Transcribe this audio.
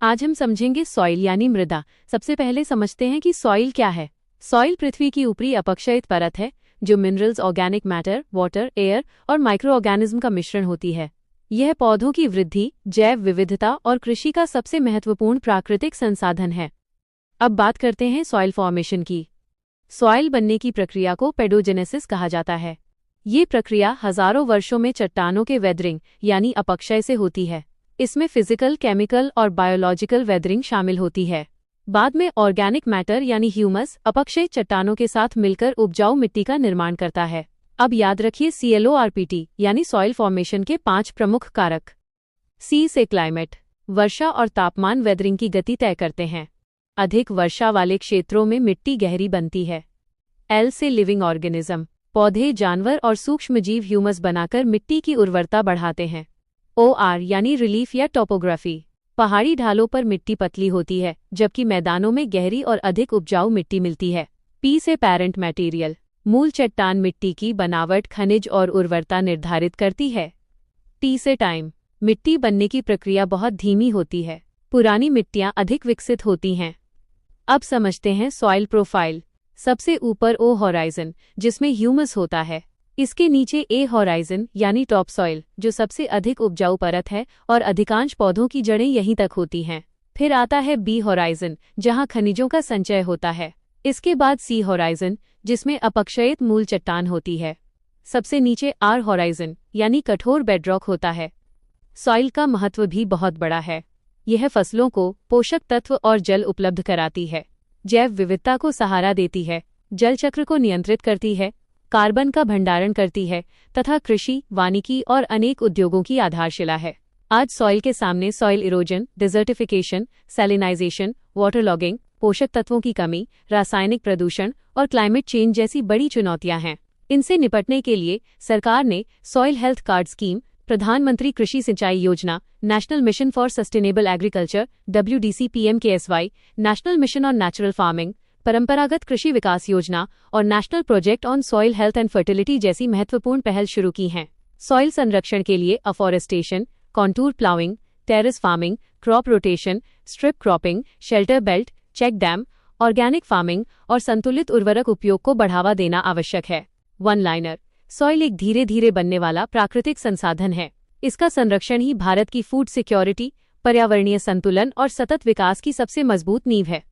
आज हम समझेंगे सॉइल यानी मृदा। सबसे पहले समझते हैं कि सॉइल क्या है। सॉइल पृथ्वी की ऊपरी अपक्षयित परत है जो minerals, organic matter, water, air और माइक्रो ऑर्गेनिज्म का मिश्रण होती है। यह पौधों की वृद्धि, जैव विविधता और कृषि का सबसे महत्वपूर्ण प्राकृतिक संसाधन है। अब बात करते हैं सॉइल फॉर्मेशन की। सॉइल बनने की प्रक्रिया को पेडोजेनेसिस कहा जाता है। ये प्रक्रिया हजारों वर्षों में चट्टानों के वेदरिंग यानी अपक्षय से होती है। इसमें फिजिकल, केमिकल और बायोलॉजिकल वेदरिंग शामिल होती है। बाद में ऑर्गेनिक मैटर यानी ह्यूमस अपक्षय चट्टानों के साथ मिलकर उपजाऊ मिट्टी का निर्माण करता है। अब याद रखिए CLORPT यानी सॉइल फॉर्मेशन के 5 प्रमुख कारक। C से क्लाइमेट, वर्षा और तापमान वेदरिंग की गति तय करते हैं। अधिक वर्षा वाले क्षेत्रों में मिट्टी गहरी बनती है। L से लिविंग ऑर्गेनिज्म, पौधे, जानवर और सूक्ष्मजीव ह्यूमस बनाकर मिट्टी की उर्वरता बढ़ाते हैं। OR यानी रिलीफ या टोपोग्राफी, पहाड़ी ढालों पर मिट्टी पतली होती है जबकि मैदानों में गहरी और अधिक उपजाऊ मिट्टी मिलती है। P से पैरेंट मटेरियल, मूल चट्टान मिट्टी की बनावट, खनिज और उर्वरता निर्धारित करती है। T से टाइम, मिट्टी बनने की प्रक्रिया बहुत धीमी होती है। पुरानी मिट्टियां अधिक विकसित होती हैं। अब समझते हैं सॉइल प्रोफाइल। सबसे ऊपर O होराइजन जिसमें ह्यूमस होता है। इसके नीचे A होराइजन यानी टॉप सॉइल जो सबसे अधिक उपजाऊ परत है और अधिकांश पौधों की जड़ें यहीं तक होती हैं। फिर आता है B होराइजन जहां खनिजों का संचय होता है। इसके बाद C होराइजन जिसमें अपक्षयित मूल चट्टान होती है। सबसे नीचे R होराइजन यानी कठोर बेडरॉक होता है। सॉइल का महत्व भी बहुत बड़ा है। यह फसलों को पोषक तत्व और जल उपलब्ध कराती है, जैव विविधता को सहारा देती है, जल चक्र को नियंत्रित करती है, कार्बन का भंडारण करती है तथा कृषि, वानिकी और अनेक उद्योगों की आधारशिला है। आज सॉइल के सामने soil erosion, desertification, salinization, water logging, पोषक तत्वों की कमी, रासायनिक प्रदूषण और क्लाइमेट चेंज जैसी बड़ी चुनौतियां हैं। इनसे निपटने के लिए सरकार ने सॉइल हेल्थ कार्ड स्कीम, प्रधानमंत्री कृषि सिंचाई योजना, national mission for sustainable agriculture WDC PMKSY, national mission on natural farming, परंपरागत कृषि विकास योजना और national project on soil health and fertility जैसी महत्वपूर्ण पहल शुरू की हैं। सॉइल संरक्षण के लिए afforestation, contour ploughing, terrace farming, crop rotation, strip cropping, shelter belt, check dam, organic farming और संतुलित उर्वरक उपयोग को बढ़ावा देना आवश्यक है। वन लाइनर, सॉइल एक धीरे धीरे बनने वाला प्राकृतिक संसाधन है। इसका संरक्षण ही भारत की फूड सिक्योरिटी, पर्यावरणीय संतुलन और सतत विकास की सबसे मजबूत नींव है।